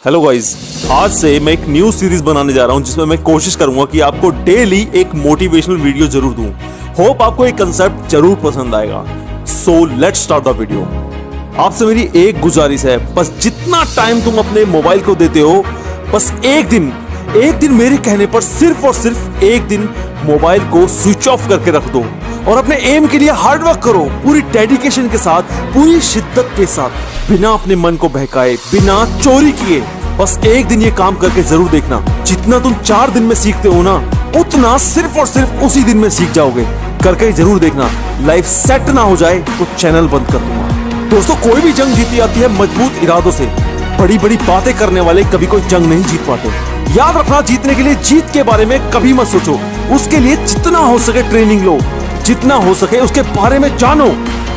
Hello guys, आज से मैं एक न्यू सीरीज बनाने जा रहा हूं जिसमें मैं कोशिश करूंगा कि आपको डेली एक मोटिवेशनल वीडियो जरूर दूं। होप आपको एक कंसेप्ट जरूर पसंद आएगा। So let's start the video. आपसे मेरी एक गुजारिश है, बस जितना टाइम तुम अपने मोबाइल को देते हो, बस एक दिन मेरे कहने पर सिर्फ और सिर्फ एक दिन मोबाइल को स्विच ऑफ करके रख दो और अपने एम के लिए हार्ड वर्क करो, पूरी डेडिकेशन के साथ, पूरी शिद्दत के साथ, बिना अपने मन को बहकाए, बिना चोरी किए। बस एक दिन ये काम करके जरूर देखना। जितना तुम 4 दिन में सीखते हो ना, उतना सिर्फ और सिर्फ उसी दिन में सीख जाओगे। करके जरूर देखना। लाइफ सेट ना हो जाए तो चैनल बंद कर दूंगा। दोस्तों, कोई भी जंग जीती जाती है मजबूत इरादों से। बड़ी बड़ी बातें करने वाले कभी कोई जंग नहीं जीत पाते। याद रखना, जीतने के लिए जीत के बारे में कभी मत सोचो। उसके लिए जितना हो सके ट्रेनिंग लो, जितना हो सके उसके बारे में जानो।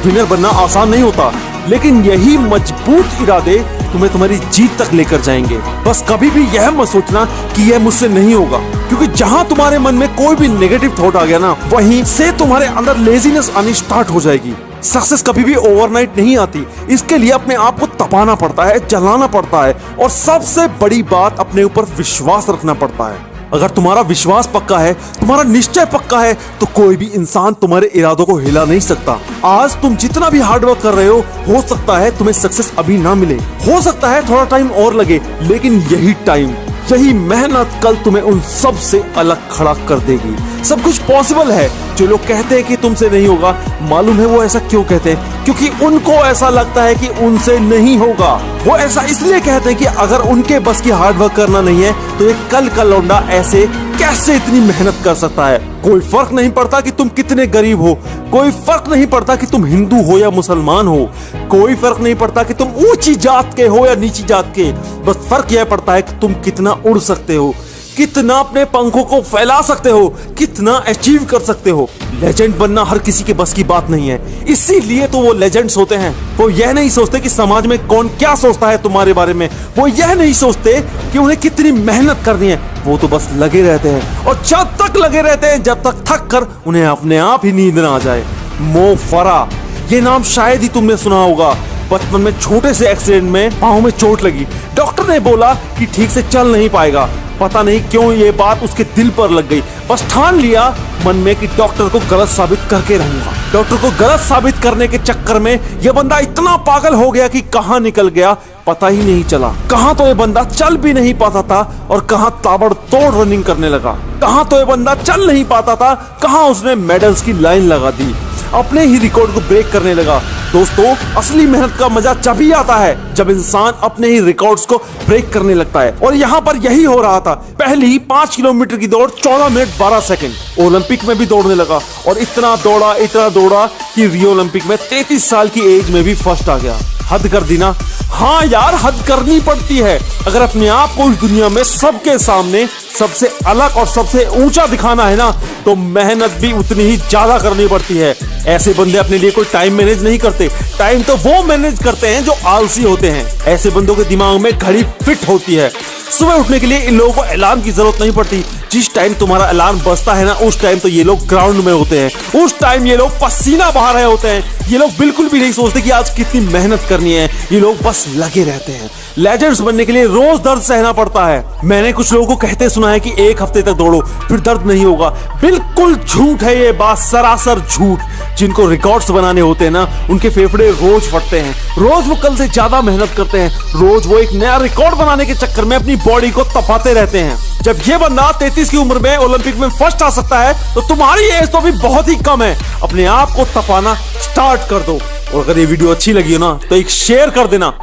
विनर बनना आसान नहीं होता, लेकिन यही मजबूत इरादे तुम्हें तुम्हारी जीत तक लेकर जाएंगे। बस कभी भी यह मत सोचना कि यह मुझसे नहीं होगा, क्योंकि जहां तुम्हारे मन में कोई भी नेगेटिव थॉट आ गया ना, वहीं से तुम्हारे अंदर लेजीनेस आनी स्टार्ट हो जाएगी। सक्सेस कभी भी ओवरनाइट नहीं आती। इसके लिए अपने आप को तपाना पड़ता है, जलाना पड़ता है, और सबसे बड़ी बात, अपने ऊपर विश्वास रखना पड़ता है। अगर तुम्हारा विश्वास पक्का है, तुम्हारा निश्चय पक्का है, तो कोई भी इंसान तुम्हारे इरादों को हिला नहीं सकता। आज तुम जितना भी हार्डवर्क कर रहे हो सकता है तुम्हें सक्सेस अभी ना मिले, हो सकता है थोड़ा टाइम और लगे, लेकिन यही टाइम, यही मेहनत कल तुम्हें उन सब से अलग खड़ा कर देगी। सब कुछ पॉसिबल है। जो लोग कहते हैं कि तुमसे नहीं होगा, मालूम है वो ऐसा क्यों कहते हैं? क्योंकि उनको ऐसा लगता है कि उनसे नहीं होगा। वो ऐसा इसलिए कहते हैं कि अगर उनके बस की हार्डवर्क करना नहीं है, तो एक कल का लौंडा ऐसे कैसे इतनी मेहनत कर सकता है? कोई फर्क नहीं पड़ता कि तुम कितने गरीब हो, कोई फर्क नहीं पड़ता कि तुम हिंदू हो या मुसलमान हो, कोई फर्क नहीं पड़ता कि तुम ऊंची जात के हो या नीची जात के। बस फर्क यह पड़ता है कि तुम कितना उड़ सकते हो, कितना अपने पंखों को फैला सकते हो, कितना अचीव कर सकते हो। लेजेंड बनना हर किसी के बस की बात नहीं है, इसीलिए तो वो लेजेंड्स होते हैं। वो यह नहीं सोचते कि समाज में कौन क्या सोचता है तुम्हारे बारे में, वो यह नहीं सोचते कि उन्हें कितनी मेहनत करनी है। वो तो बस लगे रहते हैं, और जब तक लगे रहते हैं, जब तक थक कर उन्हें अपने आप ही नींद ना आ जाए। मो फरा, ये नाम शायद ही तुमने सुना होगा। बचपन में छोटे से एक्सीडेंट में पांव में चोट लगी। डॉक्टर ने बोला कि ठीक से चल नहीं पाएगा। पता नहीं क्यों ये बात उसके दिल पर लग गई। बस ठान लिया मन में कि डॉक्टर को गलत साबित करके रहूंगा। डॉक्टर को गलत साबित करने के चक्कर में ये बंदा इतना पागल हो गया कि कहां निकल गया पता ही नहीं चला। कहां तो ये बंदा चल भी नहीं पाता था और कहां ताबड़तोड़ रनिंग करने लगा। कहां तो ये बंदा चल नहीं पाता था, कहां उसने मेडल्स की लाइन लगा दी, अपने ही रिकॉर्ड को ब्रेक करने लगा। दोस्तों, असली मेहनत का मजा जब ही आता है जब इंसान अपने ही रिकॉर्ड्स को ब्रेक करने लगता है, और यहाँ पर यही हो रहा था। पहली 5 किलोमीटर की दौड़ 14 मिनट 12 सेकंड। ओलंपिक में भी दौड़ने लगा और इतना दौड़ा कि रियो ओलंपिक में 33 साल की एज में भी फर्स्ट आ गया। हद कर दी ना? हाँ यार, हद करनी पड़ती है। अगर अपने आप को इस दुनिया में सबके सामने सबसे अलग और सबसे ऊंचा दिखाना है ना, तो मेहनत भी उतनी ही ज्यादा करनी पड़ती है। ऐसे बंदे अपने लिए कोई टाइम मैनेज नहीं करते। टाइम तो वो मैनेज करते हैं जो आलसी होते हैं। ऐसे बंदों के दिमाग में घड़ी फिट होती है। सुबह उठने के लिए इन लोगों को अलार्म की जरूरत नहीं पड़ती। जिस टाइम तुम्हारा अलार्म बजता है ना, उस टाइम तो ये लोग ग्राउंड में होते हैं। उस टाइम ये लोग पसीना बहा रहे होते हैं। ये लोग बिल्कुल भी नहीं सोचते कि आज कितनी मेहनत करनी है। ये लोग बस लगे रहते हैं। लेजेंड्स बनने के लिए रोज दर्द सहना पड़ता है। मैंने कुछ लोगों को कहते सुना है कि 1 हफ्ते तक दौड़ो फिर दर्द नहीं होगा। बिल्कुल झूठ है ये बात, सरासर झूठ। जिनको रिकॉर्ड्स बनाने होते हैं ना, उनके फेफड़े रोज फटते हैं। रोज वो कल से ज्यादा मेहनत करते हैं। रोज वो एक नया रिकॉर्ड बनाने के चक्कर में अपनी बॉडी को तपाते रहते हैं। जब ये बंदा 33 की उम्र में ओलंपिक में फर्स्ट आ सकता है, तो तुम्हारी एज तो भी बहुत ही कम है। अपने आप को तपाना स्टार्ट कर दो। और अगर ये वीडियो अच्छी लगी हो ना, तो एक शेयर कर देना।